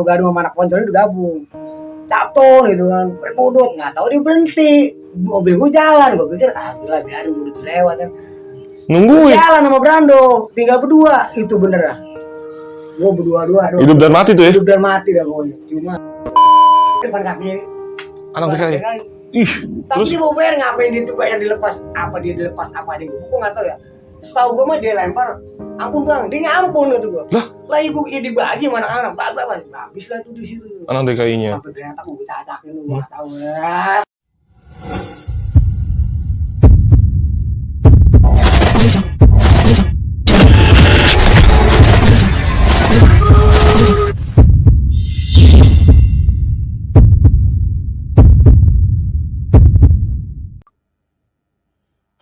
gaduh sama anak poncolnya udah gabung. Capton gitu kan, bodot, nggak tahu dia berhenti. Mobil gue jalan, gue pikir gila biarin bodot lewat kan. Nungguin. Jalan sama Brando, tinggal berdua, itu bener dah. Gue berdua-dua. Hidup dan mati tuh ya? Hidup dan mati dah pokoknya. Cuma depan kakinya. Anak DKI. Ih, tapi terus dia mau bayar ngapain dia tuh bayar dilepas apa dia dilepas apa dia gue nggak tahu ya. Setahu gue mah dia lempar, ampun bang, dia ngampun gitu gue. Lah ibu dia dibagi mana anak, habis lah tuh di situ. anak DKI-nya. Sampai ternyata gue cacakin lu nggak tahu ya.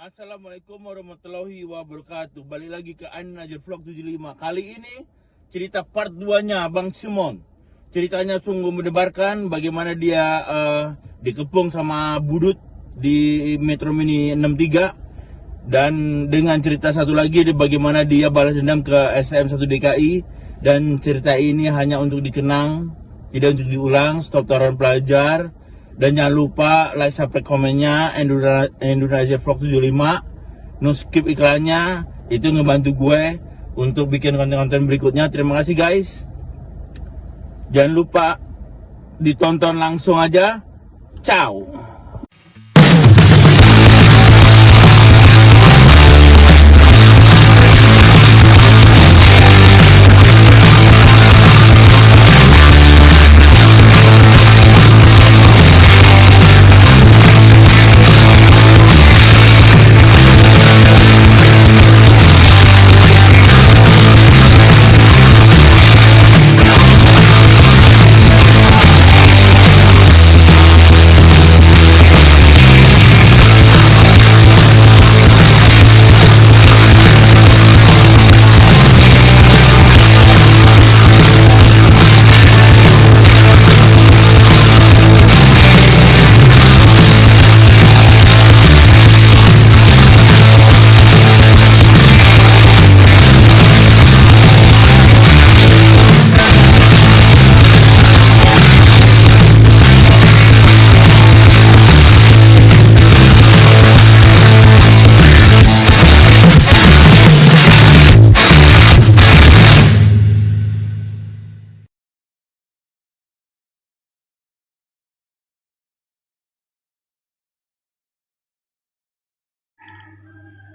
Assalamualaikum warahmatullahi wabarakatuh. Balik lagi ke Najer Vlog 75. Kali ini cerita part 2-nya Bang Simon. Ceritanya sungguh mendebarkan bagaimana dia dikepung sama budut di Metro Mini 63. Dan dengan cerita satu lagi bagaimana dia balas dendam ke SM1 DKI. Dan cerita ini hanya untuk dikenang, tidak untuk diulang. Stop taruhan pelajar. Dan jangan lupa like, subscribe, komennya Indonesia Vlog 75. No skip iklannya. Itu ngebantu gue untuk bikin konten-konten berikutnya. Terima kasih guys. Jangan lupa ditonton langsung aja. Ciao.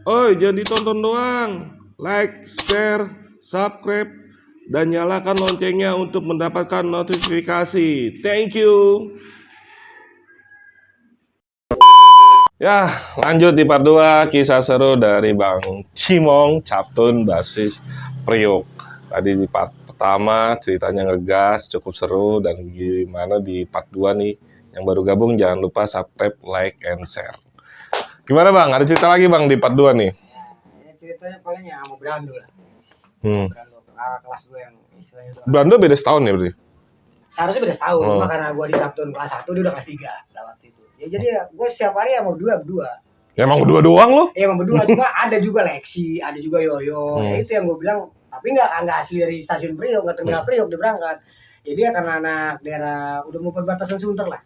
Oi, jangan ditonton doang. Like, share, subscribe, dan nyalakan loncengnya untuk mendapatkan notifikasi. Thank you. Ya, lanjut di part 2 kisah seru dari Bang Cimong, Captun basis Priok. Tadi di part pertama ceritanya ngegas, cukup seru, dan gimana di part 2 nih. Yang baru gabung jangan lupa subscribe, like, and share. Gimana Bang? Ada cerita lagi Bang di part 2 nih? Ya, ceritanya paling ya sama Brando lah. Brando, kelas gue yang istilahnya itu. Brando beda setahun ya berarti? Seharusnya beda setahun, cuma karena gue di Sabtu kelas 1 dia udah kelas 3 waktu itu. Ya jadi ya gue setiap hari sama berdua. Ya emang berdua doang lo? Ya emang berdua, cuma ada juga Lexi, ada juga Yoyo. Ya itu yang gue bilang, tapi nggak asli dari stasiun Priok, nggak terminal Priok dia berangkat. Jadi ya karena anak daerah udah mau perbatasan Sunter lah.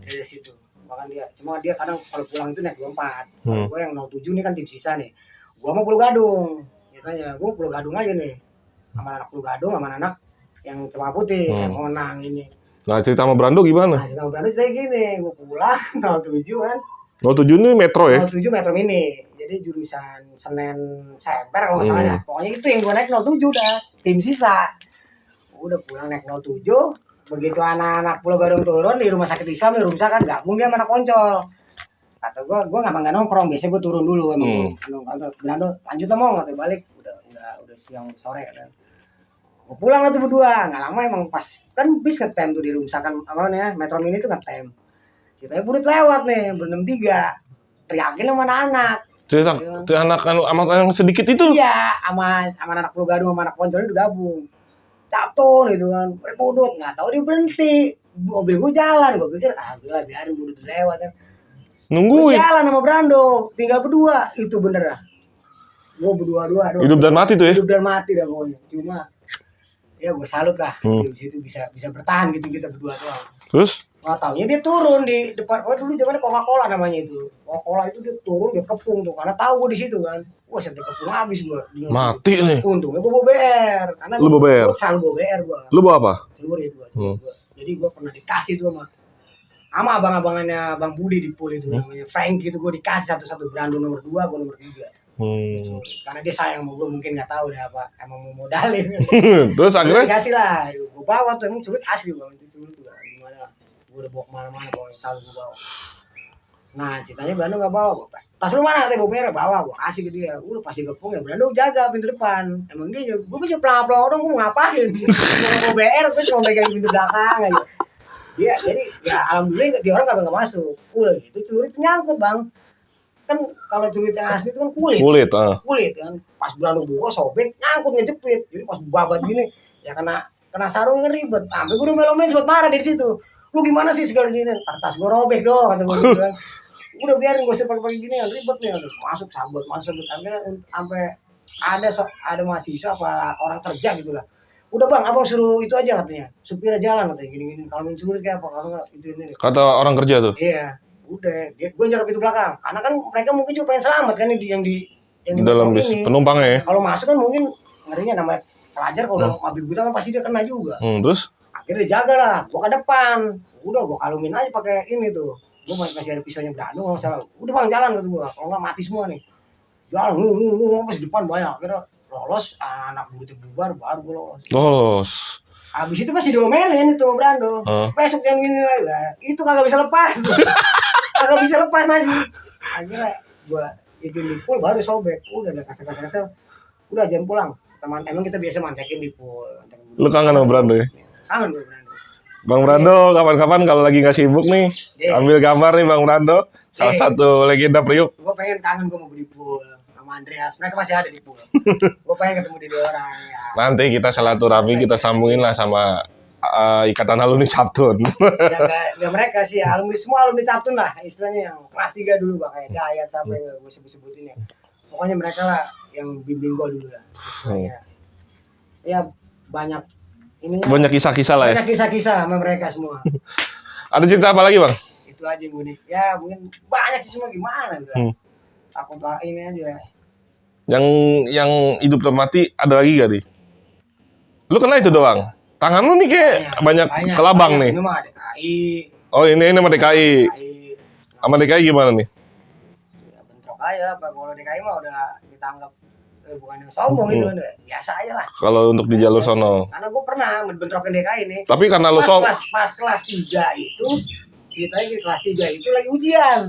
Dari situ. Bahkan cuma dia kadang kalau pulang itu naik 24. Gue yang 07 nih kan tim sisa nih. Gue mau Pulau Gadung. Katanya gue Pulau Gadung aja nih. Sama anak Pulau Gadung sama anak yang Cempaka Putih, kayak Monang ini. Nah, cerita sama Brando gimana? Nah, cerita sama Brando saya gini, gue pulang 07 kan. 07 ini Metro ya? 07 Metro Mini. Jadi jurusan Senen Semper kalau nggak salah dah. Pokoknya itu yang gue naik 07 dah, tim sisa. Udah pulang naik 07. Begitu anak-anak Pulau Gadung turun di rumah sakit Islam di Rumsa kan gabung dia sama anak Poncol. Kata gue nggak nongkrong, biasanya gue turun dulu emang. Brando lanjut ngomong atau balik udah siang sore kan. Gue pulang lah tuh berdua, nggak lama emang pas kan bis ngetem tuh di Rumsa kan apa namanya Metro Mini tuh ngetem. Ceritanya budut lewat nih ber-63 teriakin sama anak-anak. Itu anak yang sedikit itu? Iya, sama anak Pulau Gadung sama anak Poncol udah gabung. Capton gitu kan, bodot, nggak tahu dia berhenti, mobil gue jalan, gue pikir gila biarin bodot lewat kan. Nungguin. Jalan sama Brando, tinggal berdua, itu bener dah. Gue berdua. Hidup dan mati tuh ya? Hidup dan mati dah pokoknya. Cuma Ya gue salut lah. Hmm. Di situ bisa bertahan gitu kita berdua tuh. Terus? Nggak taunya dia turun di depan. Oh dulu zamannya Coca-Cola namanya itu. Coca-Cola itu dia turun dia kepung tuh karena tahu gue di situ kan. Wah sampai kepung habis gue. Mati nih. Untungnya gue bawa BR. Karena Lu bawa BR? Gue selalu bawa BR gue. Lu bawa apa? Celurit gue. Jadi gue pernah dikasih tuh sama abang-abangannya Bang Budi di pool itu namanya Frank gitu. Gue dikasih satu-satu Brando nomor 2, gue nomor 3. Karena dia sayang sama gue mungkin nggak tahu deh apa emang mau modalin. Terus akhirnya? Dikasih lah. Gue bawa tuh emang celurit asli bang. Itu celurit tuh gimana? Gue udah bawa kemana-mana pokoknya selalu gue bawa. Nah ceritanya Brando nggak bawa. Tas lu mana? Katanya bawa BR bawa. Gue kasih ke dia. Udah pasti gepung ya. Brando jaga pintu depan. Emang dia gue bisa pelang-pelang orang gue mau ngapain? Mau BR gue cuma pegang pintu belakang aja. Dia jadi ya alhamdulillah dia orang nggak masuk. Udah gitu celurit nyangkut bang. Kan kalau celurit yang asli itu kan kulit kan pas Brando buka sobek nyangkut ngejepit jadi pas babat gini ya kena sarung kan ribet sampai gue udah melomelin sempat marah dari situ lu gimana sih segala gini tas gue robek dong kata gue bilang udah biarin gue pakai gini ribet nih masuk sabut akhirnya sampai ada mahasiswa apa orang kerja gitu lah udah bang abang suruh itu aja katanya supirnya jalan katanya gini kalau celurit kayak apa kalau nggak itu ini kata orang kerja tuh. iya udah gue jaga pintu belakang karena kan mereka mungkin juga pengen selamat kan yang di dalam bis penumpangnya ya. Kalau masuk kan mungkin ngerinya namanya pelajar kalau udah mobil buta kan pasti dia kena juga. Terus Akhirnya jaga lah gue ke depan udah gue kalumin aja pakai ini tuh gue masih ada pisaunya Brando nggak salah udah bang jalan kata gue kalau nggak mati semua nih jalan pas depan banyak akhirnya lolos anak buruh bubar baru gue lolos. Habis itu masih diomelin itu Brando. Besok yang gini lagi. Itu kagak bisa lepas. Kagak bisa lepas masih. Akhirnya gua itu di pool baru sobek. Udah ada kasar-kasar. Udah jam pulang. Teman emang kita biasa mantekin di pool. Lu kangen sama Brando ya? Kangen gue Brando. Bang Brando kapan-kapan kalau lagi nggak sibuk nih, ambil gambar nih Bang Brando. Salah satu legenda Priuk. Gua pengen kangen gua mau beli pool. Andreas, mereka masih ada di pool. Gue pengen ketemu di orang ya. Nanti kita silaturahmi kita sambungin lah sama ikatan alumni Captun. Ya mereka sih alumni semua alumni Captun lah istilahnya yang kelas 3 dulu bang kayak Dayat sampai gue sebut-sebutin ya. Pokoknya mereka lah yang bimbing gue dulu lah. Ya banyak ini. Banyak kisah-kisah lah ya. Banyak kisah-kisah sama mereka semua. Ada cerita apa lagi bang? Itu aja yang unik. Ya mungkin banyak sih cuma gimana gitu. Takut ini aja. Yang hidup dan mati ada lagi gak nih? Lu kena itu doang. Tangan lu nih kayak banyak kelabang nih. Ini mah DKI. Oh ini sama DKI. Sama DKI gimana nih? Ya bentrok aja. Kalau DKI mah udah ditanggap bukan yang sombong itu biasa aja lah. Kalau untuk di jalur sono. Karena gue pernah bentrokin DKI nih. Tapi karena lu pas kelas 3 itu ceritanya di kelas 3 itu lagi ujian.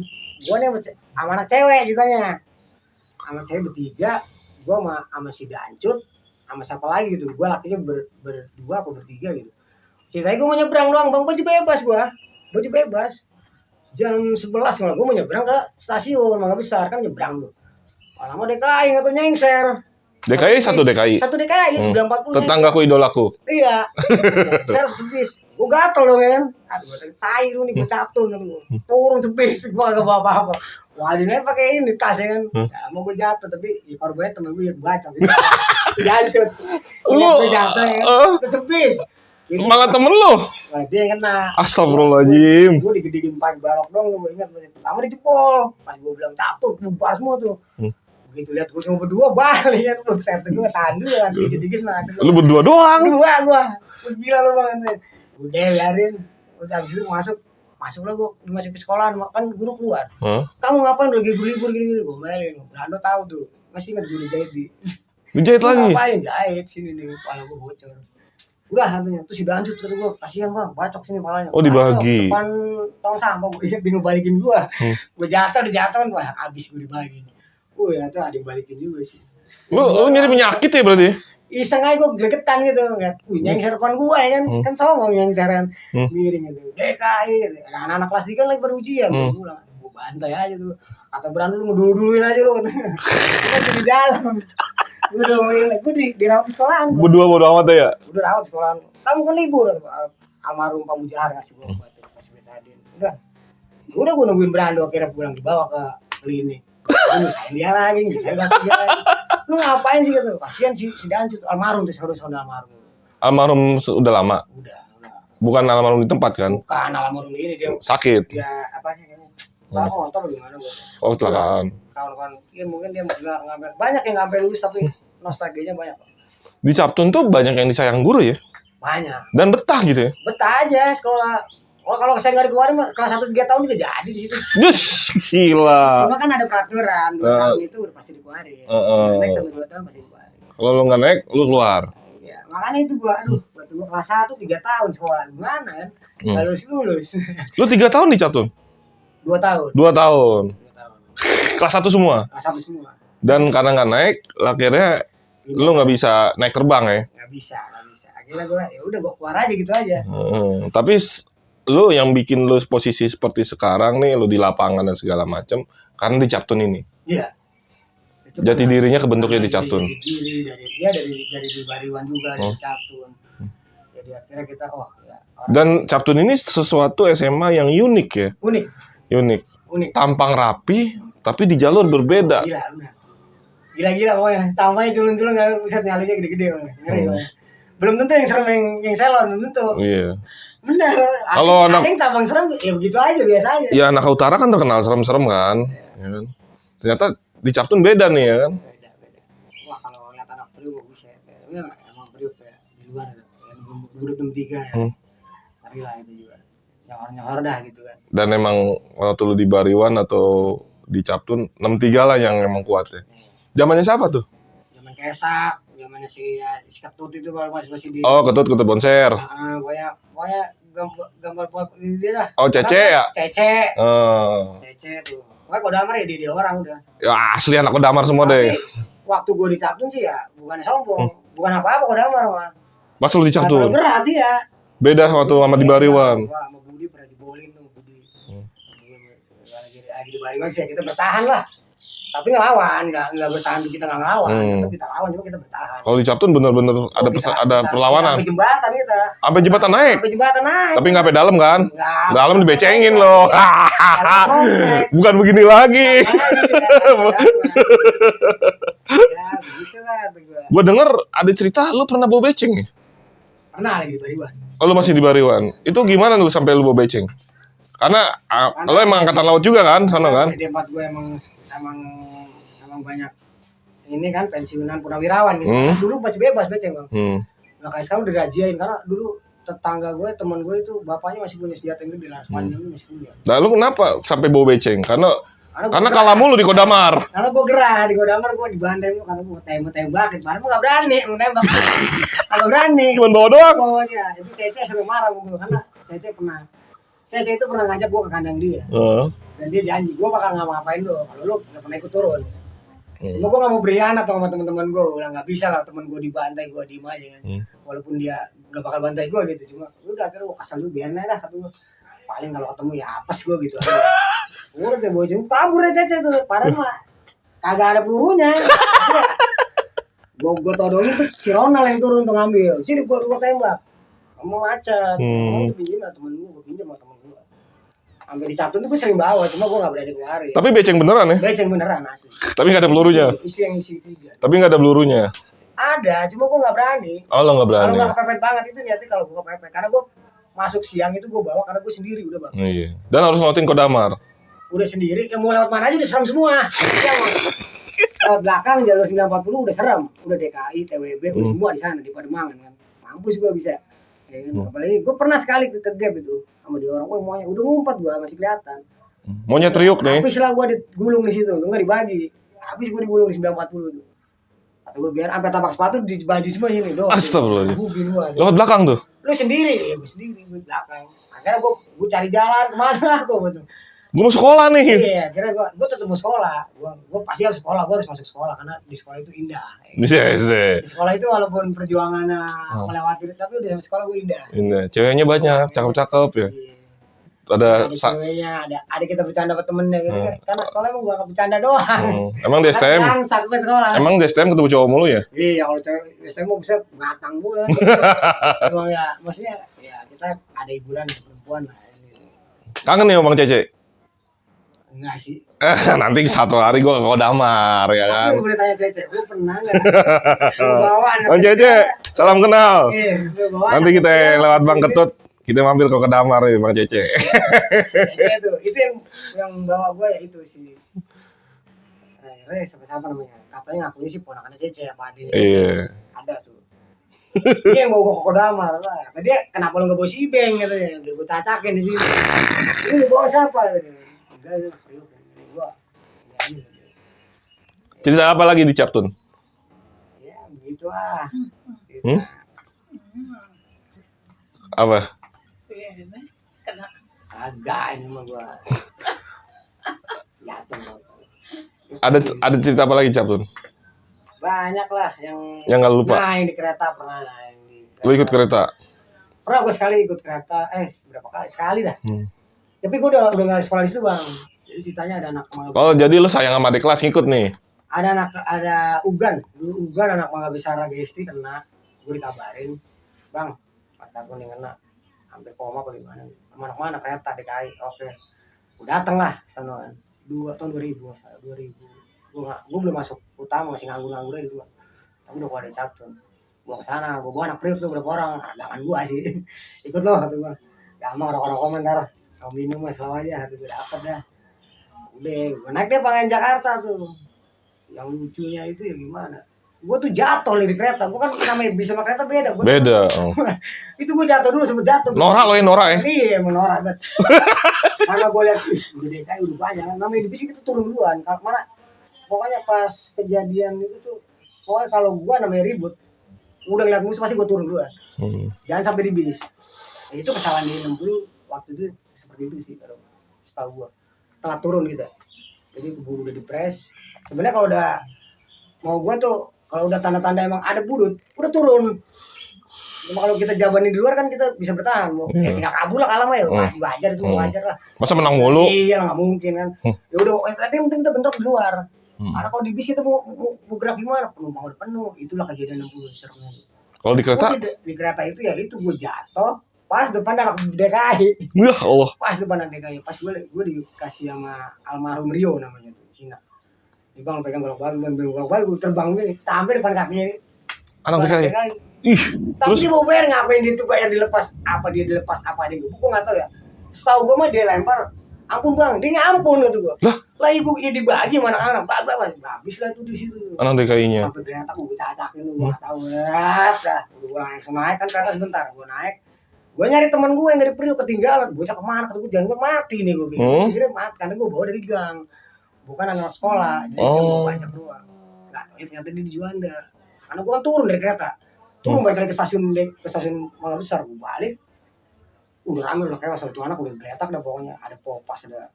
Gue nih sama anak cewek ceritanya. Sama cewek bertiga, gue sama si Dancut, sama siapa lagi gitu. Gue lakinya berdua atau bertiga gitu. Ceritanya gue mau nyebrang doang, bang baju bebas. Jam 11 malah gue mau nyebrang ke stasiun, Mangga Besar kan nyebrang tuh. Lama DKI nggak tuh nyengser. DKI satu DKI. 940. Tetanggaku idolaku. Iya. Saya sebis. Gue gatel dong kan. Aduh, tai lu nih gue Captun turun sebis, gue gak bawa apa-apa. Wah, dia pakai ini tas ya kan. Ya, mau gue jatuh tapi ya korbannya temen gue yang baca. Si Dancut. Gue jatuh ya. Terus sebis. Malah temen lo. Nah, dia yang kena. Astagfirullahaladzim. Gue digede-gedein pakai balok dong. Gue ingat pertama dijepol. Pas gue bilang Captun, bubar semua tuh. Begitu lihat gue cuma berdua balik kan. Set gue tandu ya. Dikit-dikit lah. Lu berdua doang? Berdua gue. Gila lu banget. Udah biarin. Udah habis itu masuk lah gue masuk ke sekolahan kan guru keluar. Kamu ngapain lagi libur gini gue main. Brando tahu tuh masih ingat gue dijahit dijahit lagi. Ngapain jahit sini nih kepala gue bocor. Udah hantunya terus dilanjut kata gue kasihan bang bacok sini kepalanya. Oh dibagi. Depan tong sampah gue ingat bingung balikin gue. Gue jatuh kan wah abis gue dibagi. Ya tuh ada yang balikin juga sih. Lu nyari penyakit ya berarti? Iseng aja gue gregetan gitu ngeliat nyengser depan gue ya kan songong nyengseran miring gitu DKI gitu. Anak-anak kelas 3 kan lagi pada ujian gue bantai aja tuh kata Brando lu ngedulu-duluin aja lu kita di dalam gue dirawat di sekolahan berdua bodo amat ya? Udah rawat di sekolahan kamu kan libur almarhum Pak Mujahar ngasih gue obat kasih betadin udah gue nungguin Brando akhirnya pulang dibawa ke klinik nyusahin dia lagi lu ngapain sih gitu kasihan si Dancut almarhum tuh harus almarhum Almarhum udah lama. Udah. Bukan almarhum di tempat kan? Bukan almarhum ini dia Sakit. apa sih? Motor gimana gua? Oh, kecelakaan. Kawan-kawan, ya mungkin dia nggak banyak yang nggak sampai lulus tapi nostalgianya banyak. Di Captun tuh banyak yang disayang guru ya? Banyak. Dan betah gitu ya? Betah aja sekolah. Oh, kalau saya nggak dikeluarin mah kelas 1 3 tahun juga jadi di situ. Yes, gila. Cuma kan ada peraturan 2 tahun itu udah pasti dikeluarin. Naik sampai 2 tahun pasti dikeluarin. Kalau lu nggak naik, lu keluar. Ya, makanya itu gua waktu gua kelas 1 3 tahun sekolah gimana kan? Nggak lulus. Lu 3 tahun di Captun? 2 tahun. 2 tahun. 2 tahun. Kelas 1 semua? Kelas 1 semua. Dan karena nggak naik, akhirnya lu nggak bisa naik terbang ya? Nggak bisa. Akhirnya gua ya udah gua keluar aja gitu aja. Tapi lu yang bikin lu posisi seperti sekarang nih, lu di lapangan dan segala macam, karena di Captun ini. Iya. Jati dirinya kebentuknya di Captun. Dari di Bariwan juga dari Captun. Jadi akhirnya kita Dan Captun ini sesuatu SMA yang unik ya. Unik. Tampang rapi, tapi di jalur berbeda. Gila pokoknya. Tampangnya culun-culun nggak bisa nyalinya gede-gede. Ngeri. Belum tentu yang serem yang selon, belum tentu. Iya. Benar. Kalau ada yang tampang serem, ya begitu aja biasa aja. Ya anak utara kan terkenal serem-serem kan. Ya kan? Ternyata di Captun beda nih ya kan. Beda. Wah kalau lihat anak Priok bisa. Ya, emang Priok ya di luar ya. Udah 3 ya. Ngeri lah itu juga. Nyohor dah gitu kan. Dan emang waktu lu di Bariwan atau di Captun 63 lah yang emang kuat ya. Zamannya siapa tuh? Zaman Kesak, zamannya si Ketut itu kalau masih di. Oh, Ketut Bonser. Pokoknya gambar dia dah. Oh, Cece ya? Cece. Cece tuh. Pokoknya Kodamar ya dia orang udah. Ya asli anak Kodamar semua deh. Waktu gue di Captun sih ya bukannya sombong, bukan apa-apa Kodamar mah. Pas lu di Captun? Berat ya. Beda waktu sama di Bariwan. Wah, sama Budi pernah dibolin tuh Budi. Lagi di Bariwan sih kita bertahan lah. Tapi ngelawan, nggak bertahan kita nggak ngelawan, tetap kita lawan cuma kita bertahan. Kalau di Captun bener-bener ada perlawanan. Sampai jembatan kita. Sampai jembatan naik. Tapi nggak sampai dalam kan? Nggak. Dalam dibecengin loh. Bukan begini lagi. Ya begitulah gue. Gue denger ada cerita lu pernah bawa beceng ya? Pernah lagi di Bariwan. Oh, lu masih di Bariwan. Itu gimana lu sampai lu bawa beceng? Karena lu emang angkatan laut juga kan, sana kan? Di tempat gue emang banyak ini kan pensiunan purnawirawan gitu. Dulu masih bebas beceng bang. Nah kayak sekarang udah dirajiain karena dulu tetangga gue, teman gue itu bapaknya masih punya senjata yang gede lah, sepanjang masih punya. Nah lu kenapa sampai bawa beceng? Karena kalah mulu di Kodamar. Karena gue gerah di Kodamar, gue dibantai mulu karena gue tembak-tembakin. Padahal gue nggak berani nembak. Kalau berani. Cuma bawa doang. Bawanya itu Cece sampai marah gue karena Cece itu pernah ngajak gue ke kandang dia. Dan dia janji, gue bakal ngapain lo kalau lo nggak pernah ikut turun. Gue nggak mau berianak sama teman-teman gue, udah nggak bisa lah teman gue dibantai, gue diem aja kan. Walaupun dia nggak bakal bantai gue gitu, cuma udah akhirnya gue kasar lu biarin aja lah, kata gue. Paling kalau ketemu ya apes gue gitu. Udah deh bocah, kabur aja Cece tuh, padahal mah kagak ada pelurunya. Gue todongin terus si Ronald yang turun untuk ngambil, sini gue tembak. Kamu macet, kamu pinjam sama temen gue pinjam sama temen gue. Sampai di Captun tuh gue sering bawa, cuma gue nggak berani keluarin. Tapi beceng beneran ya? Beceng beneran asli. Tapi nggak ada pelurunya. Istri yang isi 3. Tapi nggak ada pelurunya. Ada, cuma gue nggak berani. Oh lo nggak berani. Kalau nggak kepepet banget itu niatnya kalau gue kepepet, karena gue masuk siang itu gue bawa karena gue sendiri udah bang. Iya. Dan harus ngelewatin Kodamar. Udah sendiri, yang mau lewat mana aja udah serem semua. Lewat belakang jalur 940 udah serem, udah DKI, TWB, udah semua di sana di Pademangan kan. Mampus gue bisa. Ya kan? Apalagi gue pernah sekali ke gap itu sama dia orang, maunya udah ngumpet gue masih kelihatan. Maunya teriuk nih. Habis lah gue digulung di situ, nggak dibagi. Habis gue digulung di 940 tuh. Atau gue biar sampai tapak sepatu di baju semua ini doang. Astagfirullah. Lewat belakang tuh. Lu sendiri, gue sendiri gue belakang. Akhirnya gue cari jalan kemana gue betul. Gue mau sekolah nih. Iya, kira gue tetap mau sekolah. Gue pasti harus sekolah, gue harus masuk sekolah karena di sekolah itu indah. Bisa. Di sekolah itu walaupun perjuangannya melewati, tapi udah di sekolah gue indah. Indah. Ceweknya banyak, cakep-cakep ya. Iya. Ada ceweknya, ada kita bercanda sama temennya gitu. Karena sekolah emang gue gak bercanda doang. Emang di STM? Emang di STM ketemu cowok mulu ya? Iya, kalau cewek di STM mau bisa ngatang gue. Emang ya, maksudnya ya kita ada hiburan perempuan lah. Kangen ya Bang Cece? Enggak sih. Nanti satu hari gue ke Kodamar ya kan. Lu boleh tanya Cece, lu pernah nggak? Lu bawa anak Bang Cece, salam kenal. lu bawa Nanti anak kita kecil lewat Bang kesini. Ketut, kita mampir ke Kodamar ya Bang Cece. Cece tuh, itu yang bawa gue ya itu si Rere siapa namanya? Katanya ngakunya sih ponakannya Cece apa adiknya Cece. Iya. Ada tuh. Dia yang bawa ke Kodamar lah. Tadi kenapa lu nggak bawa si Ibeng gitu ya? Biar gue cacakin di sini. Ini lu bawa siapa? Enggak, lu Priok. Gua ini aja. Cerita apa lagi di Captun? Ya begitu ah. Hmm? Apa? Agak ini mah gua. Jatuh. Ada cerita apa lagi Captun? Banyak lah yang Yang nggak lupa. Nah, yang di kereta pernah yang di kereta. Lu ikut kereta? Pernah gue sekali ikut kereta. Berapa kali? Sekali dah. Hmm. Tapi gue udah nggak sekolah di situ, Bang. Jadi ceritanya ada anak Oh, jadi lu sayang sama adik kelas ngikut nih? ada Ugan. Dulu Ugan anak Mangga Besar Gesti kena. Gue dikabarin, Bang, mata gue nih kena. Hampir koma apa gimana. Mana kereta DKI. Oke. Gue dateng lah sana. Tahun 2000. Gue belum masuk utama, masih nganggur-nganggur aja dulu. Tapi udah gue ada Captun. Gue kesana, gue bawa anak Priok tuh berapa orang. Jangan gue sih. Ikut loh, kata gue. Gampang orang-orang komentar. Kamu minum mas selalu aja, hati gue dapet dah. Udah, gue naik deh pengen Jakarta tuh. Yang lucunya itu ya gimana? Gue tuh jatuh di kereta. Gue kan namanya bis sama kereta beda. Beda. Oh. Itu gue jatuh dulu, sempet jatuh. Norak lo ya, Norak ya? Iya, emang norak banget. Karena gue lihat, udah DKI udah banyak. Namanya di bis itu turun duluan. Mana? Pokoknya pas kejadian itu tuh, pokoknya kalau gue namanya ribut, udah ngeliat musuh pasti gue turun duluan. Jangan sampai di bis. Ya, itu kesalahan di 60 waktu itu seperti itu sih kalau setahu gue. Telat turun gitu. Jadi keburu udah dipres. Sebenarnya kalau udah mau gue tuh kalau udah tanda-tanda emang ada budut, udah turun. Cuma kalau kita jabanin di luar kan kita bisa bertahan. Ya tinggal kabur lah kalah mah ya. Wajar itu wajar lah. Masa menang mulu? Iya nggak mungkin kan. Ya udah, tapi yang penting kita bentrok di luar. Karena kalau di bis kita mau gerak gimana? Penumpang udah penuh. Itulah kejadian 60 seremnya. Kalau di kereta? Di kereta itu ya itu gue jatuh pas depan anak DKI. Ya Allah. Pas depan anak DKI. Pas gue dikasih sama almarhum Rio namanya tuh Cina. Nih bang pegang bolak-balik gue terbang nih tampil depan kakinya ini. Anak DKI. Ih. Tapi Terus dia mau bayar ngapain dia tuh bayar dilepas apa dia gue nggak tahu ya. Setahu gue mah dia lempar. Ampun bang, dia ngampun gitu gue. Lah ibu ya dibagi sama anak-anak, habis lah tuh di situ. Anak DKI-nya. Sampai ternyata gue cacakin lu, nggak tahu ya. Dah, gue langsung naik kan kereta sebentar, gue naik. Gue nyari teman gue yang dari Priok ketinggalan, bocah kemana? Kata gue jangan gue mati nih gue bilang. Kira mati karena gue bawa dari gang, bukan anak sekolah, jadi gue bawa banyak doang. Nggak, ternyata dia di Juanda. Karena gue kan turun dari kereta, balik lagi ke stasiun Mangga Besar, gue balik. Udah rame udah kayak satu anak udah geletak dah pokoknya ada popas ada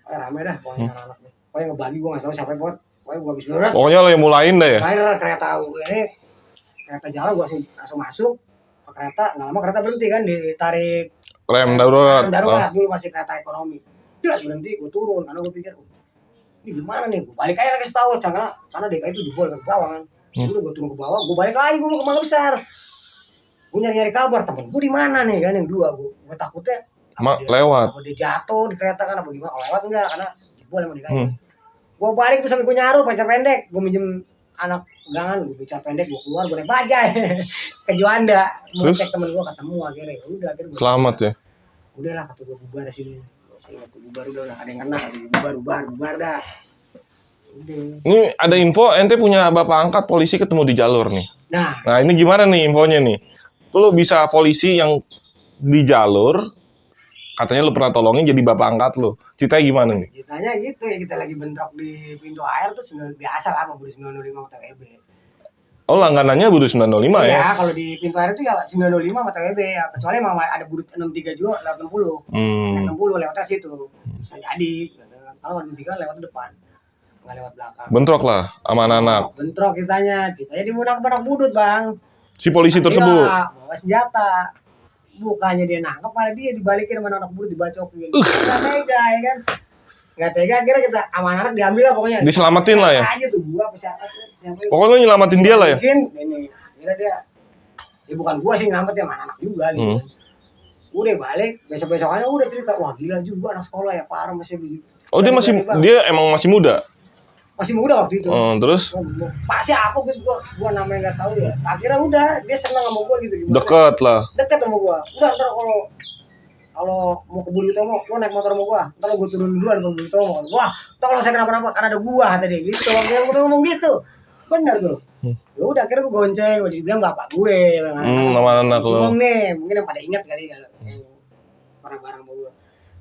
rame dah pokoknya anak nih pokoknya ngebagi gue nggak tahu siapa buat pokoknya gue habis berat pokoknya lo yang mulain dah ya kereta ini kereta jalan gue langsung masuk ke kereta nggak lama kereta berhenti kan ditarik rem darurat dulu masih kereta ekonomi dia berhenti gue turun karena gue pikir ini gimana nih gue balik aja lagi setahun karena DKI itu jebol ke bawah kan udah gue turun ke bawah gue balik lagi gue mau ke Mangga Besar. Gue nyari kabar temen gue di mana nih kan yang dua gue takutnya lewat apa dia jatuh di kereta kan apa gimana kalau lewat enggak karena jebol emang DKI. Gue balik tuh sampai gue nyaru pacar pendek gue minjem anak gangan gue pacar pendek gue keluar gue naik bajai ke Juanda mau cek temen gue ketemu akhirnya akhirnya selamat ya udah lah kata gue bubar di sini saya ingat bubar udah ada yang kena bubar dah udah. Ini ada info ente punya bapak angkat polisi ketemu di jalur nih nah ini gimana nih infonya nih lu bisa polisi yang di jalur katanya lu pernah tolongin jadi bapak angkat lu ceritanya gimana nih? Ceritanya gitu ya kita lagi bentrok di pintu air tuh biasa lah sama Budi 905 sama TWB. Oh langganannya Budi 905 ya? Iya kalau di pintu air itu ya 905 sama TWB ya kecuali emang ada Budi 63 juga lewat 60 60 lewatnya situ bisa jadi kalau 63 lewat depan nggak lewat belakang bentrok lah sama anak-anak bentrok ceritanya di Munak Budut bang si polisi tersebut bawa senjata bukannya dia nangkep malah dia dibalikin sama anak Budut dibacokin nggak tega ya kan nggak tega akhirnya kita sama anak diambil lah pokoknya diselamatin lah ya aja tuh gua siapa pokoknya nyelamatin dia lah ya mungkin ini kira dia bukan gua sih ngelamat ya sama anak juga gitu Udah balik, besok-besokannya udah cerita, wah gila juga anak sekolah ya, parah masih begitu. Oh, dia emang masih muda. Masih muda waktu itu. Terus Pak siapa gitu, gua namanya nggak tahu ya. Akhirnya udah dia senang sama gua gitu gimana. deket lah. Dekat sama gua. Udah ntar kalau mau ke Budi Utomo, lo naik motor sama gua. Ntar gua turun duluan ke Budi Utomo. Wah, ntar kalau saya kenapa-napa kan ada gua tadi gitu. Waktu yang gua ngomong gitu. Benar tuh. Ya udah akhirnya gua gonceng, gua dibilang bapak gue. Nama anak lo. Cimong nih, mungkin yang pada ingat kali kalau barang-barang sama gua.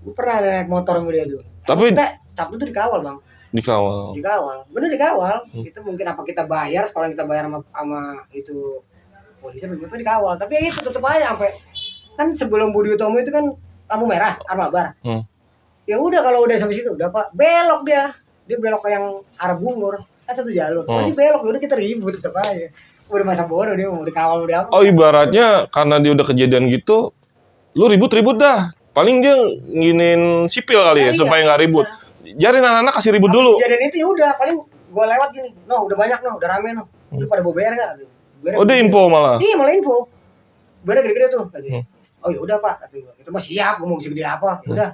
Gua pernah naik motor sama dia tuh. Tapi Kita Sabtu tuh dikawal, Bang. dikawal. Bener dikawal. Itu mungkin apa kita bayar, sekolah kita bayar sama itu polisi begitu dikawal. Tapi ya itu tetep aja sampai kan sebelum Budi Utomo itu kan lampu merah, Armabar. Ya udah kalau udah sampai situ udah Pak, belok dia. Dia belok ke yang arah Bungur. Kan satu jalur. Masih belok, udah kita ribut tetep aja. Udah masa bodoh dia mau dikawal udah apa. Oh, ibaratnya karena dia udah kejadian gitu, lu ribut-ribut dah. Paling dia nginin sipil kali ya, Iya, supaya nggak ribut. Jadi anak-anak kasih ribut Habis dulu. kejadian itu ya udah paling gua lewat gini. No, udah banyak udah rame Lu pada bawa BR enggak? Oh, dia info malah. Iya, malah info. BR gede-gede tuh katanya. Oh ya udah Pak, kata gua. Itu mah siap, gua mau segede apa. Ya udah.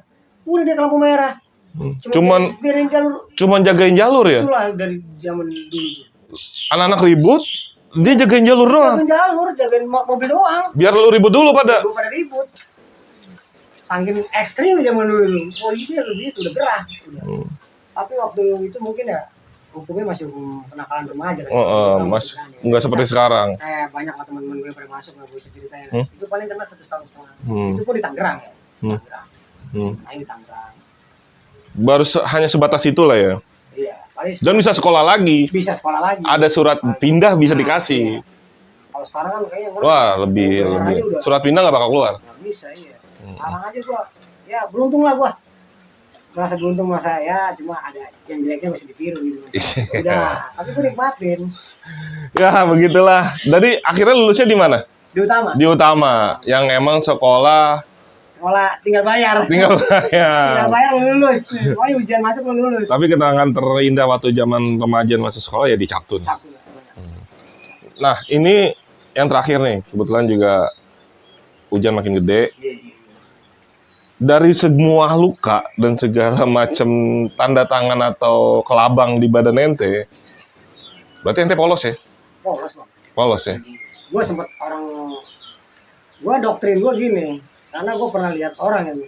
Udah dia ke lampu merah. Biarin jalur. Cuman jagain jalur ya. Itulah dari zaman dulu. Anak-anak ribut, dia jagain jalur doang. Jagain jalur, jagain mobil doang. Biar lu ribut dulu pada. Gua pada ribut. Saking ekstrim zaman dulu. Polisi lebih itu udah gerah. Udah. Tapi waktu itu mungkin ya hukumnya masih hukum kenakalan remaja kan. Mas, nggak seperti sekarang. Banyak lah teman-teman gue pada masuk nggak bisa ceritain. Itu paling kena 1,5 tahun. Itu pun di Tangerang ya. Tangerang. Main di Tangerang. Baru hanya sebatas itulah ya. Iya. Paling Dan bisa sekolah lagi. bisa sekolah lagi. Ada surat pindah bisa dikasih. Kalau sekarang kan kayaknya Wah, lebih. Surat pindah nggak bakal keluar. nggak bisa iya. Sekarang aja gua, ya beruntung lah gua. Merasa beruntung masa ya cuma ada yang jeleknya masih ditiru gitu. Udah, tapi gua nikmatin. Ya, begitulah. Dari akhirnya lulusnya di mana? Di Utama. Di Utama, yang emang sekolah Tinggal bayar. tinggal bayar. Tinggal bayar lulus. Pokoknya ujian masuk lulus. Tapi kenangan terindah waktu zaman remaja masuk sekolah ya di Captun. Sabtu lah. Nah, ini yang terakhir nih. Kebetulan juga hujan makin gede. Iya. Dari semua luka dan segala macam tanda tangan atau kelabang di badan ente, berarti ente polos ya? Polos, Bang. Polos ya? Gua doktrin gua gini, karena gua pernah lihat orang yang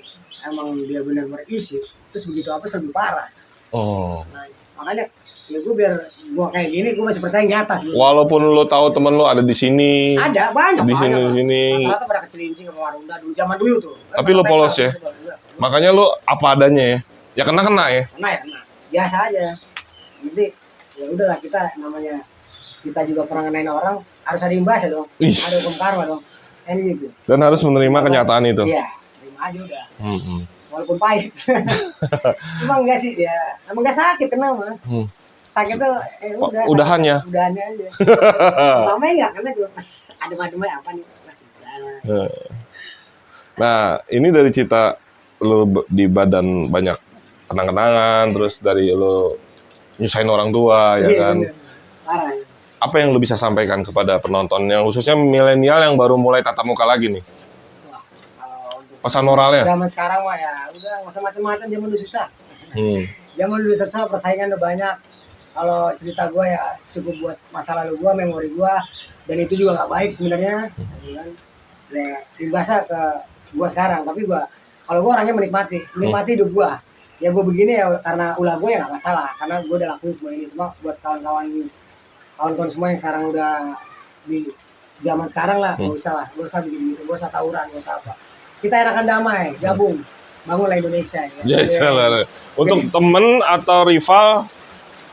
emang dia benar-benar isi, terus begitu apa lebih parah. Oh. Nah, makanya ya gua biar gua kayak gini gua masih percaya di atas gitu. Walaupun lo tahu temen lo ada di sini, Ada banyak di sini. rata-rata pada kecelincing sama Warunda dulu zaman dulu tuh. Tapi lo polos ya? Makanya lo apa adanya ya? Ya kena ya? Kena. Biasa aja. Jadi ya udahlah kita namanya kita juga pernah ngenain orang harus ada imbasnya dong. Ih. Ada hukum karma dong. Kan gitu. Dan harus menerima kenyataan itu. Iya, terima aja udah. Walaupun pahit. Cuma enggak sih ya. Emang enggak sakit kenapa? Sakit tuh udah. Udahannya. Udahannya aja. Pertamanya enggak karena juga pas adem-ademnya apa nih. Nah, ini dari cerita lo di badan banyak kenang-kenangan, terus dari lo nyusahin orang tua, ya kan? Bener. Parah ya. Apa yang lo bisa sampaikan kepada penonton yang khususnya milenial yang baru mulai tatap muka lagi nih? Wah, kalau untuk Pesan moralnya? zaman sekarang mah ya udah nggak usah macam-macam, zaman dulu susah. Zaman dulu susah, persaingan udah banyak. Kalau cerita gue ya cukup buat masa lalu gue, memori gue, dan itu juga nggak baik sebenarnya. Kan? Ya, imbasnya ke gue sekarang, tapi gue kalau gue orangnya menikmati hidup gue. Ya gue begini ya karena ulah gue ya nggak masalah, karena gue udah lakuin semua ini. Cuma buat kawan-kawan semua yang sekarang udah di zaman sekarang lah, gak usah bikin gitu, gak usah tawuran, gak usah apa. Kita enakan damai, gabung, bangunlah Indonesia. Ya. Yes, untuk temen atau rival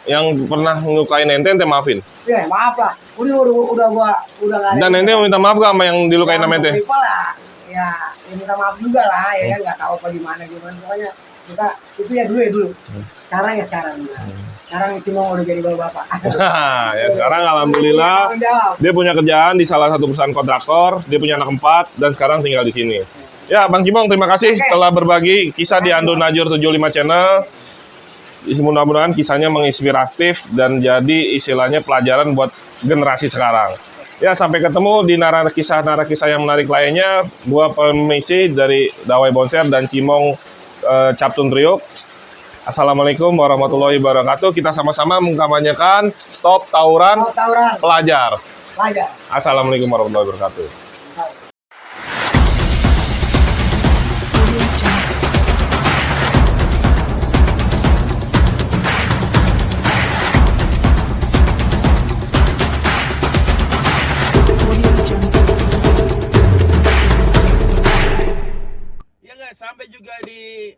yang pernah ngelukain ente maafin. Ya maaf lah, udah gak ada. Dan ente minta maaf gak sama yang dilukain sama ente? Rival lah, ya minta maaf juga lah, ya kan nggak tahu apa gimana. Pokoknya kita itu ya dulu. Sekarang ya sekarang. Sekarang Cimong udah jadi bapak. Ya sekarang alhamdulillah dia punya kerjaan di salah satu perusahaan kontraktor, dia punya anak 4 dan sekarang tinggal di sini. Ya Bang Cimong, terima kasih telah berbagi kisah di Ando Najur 75 Channel. Mudah-mudahan kisahnya menginspiratif dan jadi istilahnya pelajaran buat generasi sekarang. Ya, sampai ketemu di kisah-kisah yang menarik lainnya. Gua permisi dari Dawai Bonser dan Cimong Captun Priok. Assalamualaikum warahmatullahi wabarakatuh. Kita sama-sama mengkampanyekan stop tawuran Tawuran. pelajar. Pelajar. Assalamualaikum warahmatullahi wabarakatuh. Ya guys, sampai juga di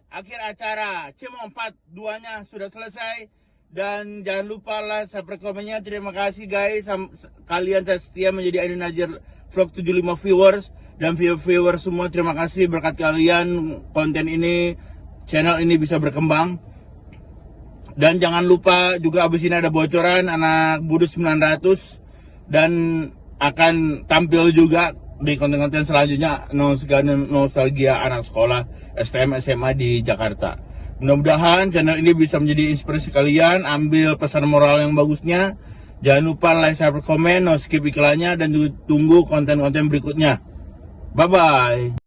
akhir acara Cimong Part 2-nya sudah selesai. Dan jangan lupa lah subscribe komennya. Terima kasih guys, kalian setia menjadi Ainun Najar Vlog 75 viewers. Dan viewers semua, terima kasih, berkat kalian konten ini, channel ini bisa berkembang. Dan jangan lupa juga abis ini ada bocoran anak Budus 900 dan akan tampil juga di konten-konten selanjutnya nostalgia anak sekolah STM SMA di Jakarta. Mudah-mudahan channel ini bisa menjadi inspirasi kalian, ambil pesan moral yang bagusnya. Jangan lupa like, subscribe, komen, no skip iklannya, dan juga tunggu konten-konten berikutnya. Bye-bye.